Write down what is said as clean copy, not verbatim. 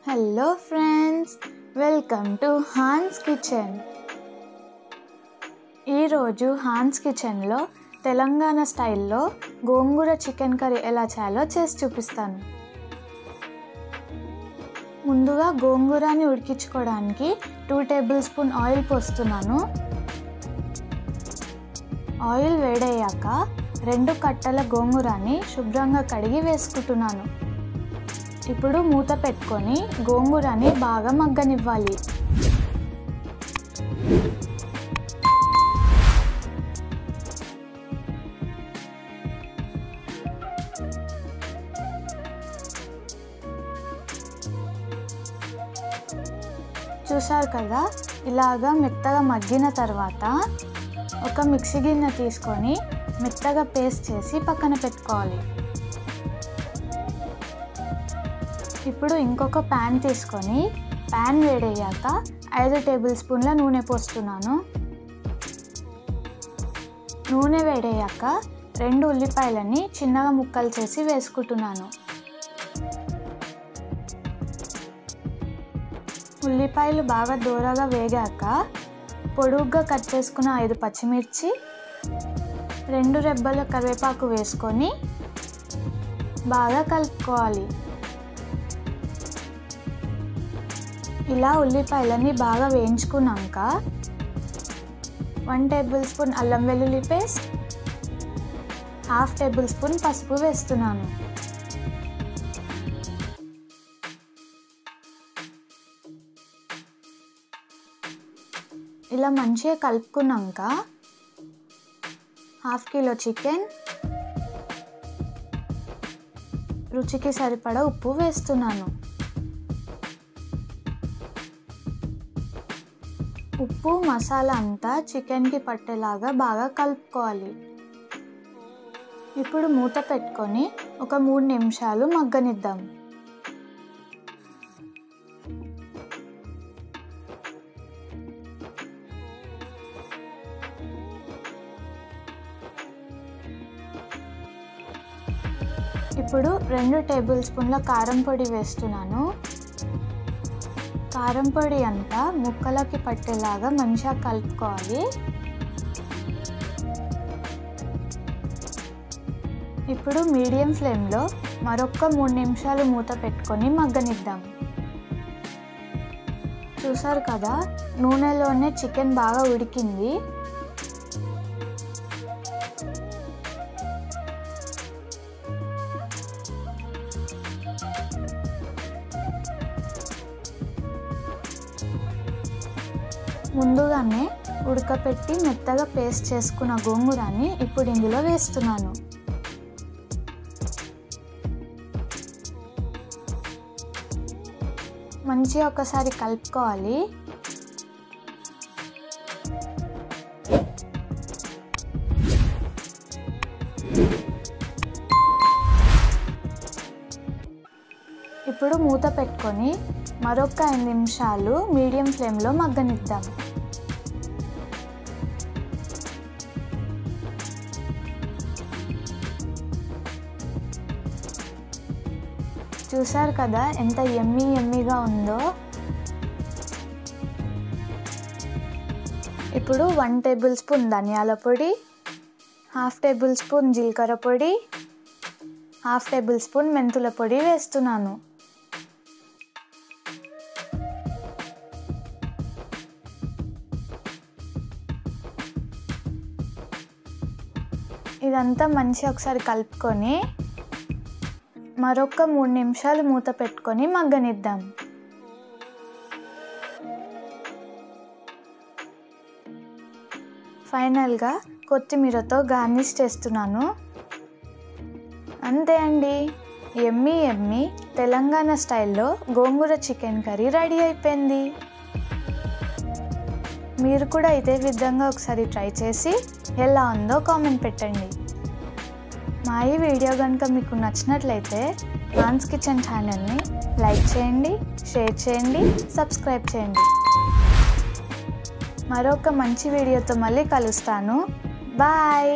Hello friends, welcome to Hans kitchen. ఈరోజు Hans కిచెన్లో తెలంగాణ స్టైల్లో గోంగూర చికెన్ కర్రీ ఎలా చేయాలో చేసి చూపిస్తాను. ముందుగా గోంగూరని ఉడికించుకోవడానికి 2 టేబుల్ స్పూన్ ఆయిల్ పోస్తున్నాను. ఆయిల్ వేడయ్యాక 2 కట్టల గోంగూరని శుభ్రంగా కడిగి వేసుకుంటున్నాను. ఇప్పుడు మూత పెట్టుకొని గోంగూరని బాగా మగ్గనివ్వాలి. చూసారు కదా, ఇలాగా మెత్తగా మగ్గిన తర్వాత ఒక మిక్సీ గిన్నె తీసుకొని మెత్తగా పేస్ట్ చేసి పక్కన పెట్టుకోవాలి. ఇప్పుడు ఇంకొక ప్యాన్ తీసుకొని ప్యాన్ వేడయ్యాక 5 టేబుల్ స్పూన్ల నూనె పోస్తున్నాను. నూనె వేడయ్యాక 2 ఉల్లిపాయలని చిన్నగా ముక్కలు చేసి వేసుకుంటున్నాను. ఉల్లిపాయలు బాగా దూరగా వేగాక పొడుగ్గా కట్ చేసుకున్న 5 పచ్చిమిర్చి, 2 రెబ్బల కరివేపాకు వేసుకొని బాగా కలుపుకోవాలి. ఇలా ఉల్లిపాయలని బాగా వేయించుకున్నాక 1 టేబుల్ స్పూన్ అల్లం వెల్లుల్లి పేస్ట్, 1/2 టేబుల్ స్పూన్ పసుపు వేస్తున్నాను. ఇలా మంచిగా కలుపుకున్నాక 1/2 కిలో చికెన్, రుచికి సరిపడా ఉప్పు వేస్తున్నాను. ఉప్పు మసాలా అంతా చికెన్కి పట్టేలాగా బాగా కలుపుకోవాలి. ఇప్పుడు మూత పెట్టుకొని ఒక 3 నిమిషాలు మగ్గనిద్దాం. ఇప్పుడు 2 టేబుల్ స్పూన్ల కారం పొడి వేస్తున్నాను. కారం పొడి అంతా ముక్కలకి పట్టేలాగా మంచిగా కలుపుకోవాలి. ఇప్పుడు మీడియం ఫ్లేమ్లో మరొక 3 నిమిషాలు మూత పెట్టుకొని మగ్గనిద్దాం. చూసారు కదా, నూనెలోనే చికెన్ బాగా ఉడికింది. ముందుగానే ఉడకపెట్టి మెత్తగా పేస్ట్ చేసుకున్న గోంగూరని ఇప్పుడు ఇందులో వేస్తున్నాను. మంచిగా ఒకసారి కలుపుకోవాలి. ఇప్పుడు మూత పెట్టుకొని మరొక 5 నిమిషాలు మీడియం ఫ్లేమ్లో మగ్గనిద్దాం. చూసారు కదా ఎంత యమ్మీగా ఉందో. ఇప్పుడు 1 టేబుల్ స్పూన్ ధనియాల పొడి, 1/2 టేబుల్ స్పూన్ జీలకర్ర పొడి, 1/2 టేబుల్ స్పూన్ మెంతుల పొడి వేస్తున్నాను. ఇదంతా మంచిగా ఒకసారి కలుపుకొని మరొక 3 నిమిషాలు మూత పెట్టుకొని మగ్గనిద్దాం. ఫైనల్గా కొత్తిమీరతో గార్నిష్ చేస్తున్నాను. అంతే అండి, యమ్మీ తెలంగాణ స్టైల్లో గోంగూర చికెన్ కర్రీ రెడీ అయిపోయింది. మీరు కూడా ఇదే విధంగా ఒకసారి ట్రై చేసి ఎలా ఉందో కామెంట్ పెట్టండి. మా ఈ వీడియో కనుక మీకు నచ్చినట్లయితే హాన్స్ కిచెన్ ఛానల్ని లైక్ చేయండి, షేర్ చేయండి, సబ్స్క్రైబ్ చేయండి. మరొక మంచి వీడియోతో మళ్ళీ కలుస్తాను. బాయ్.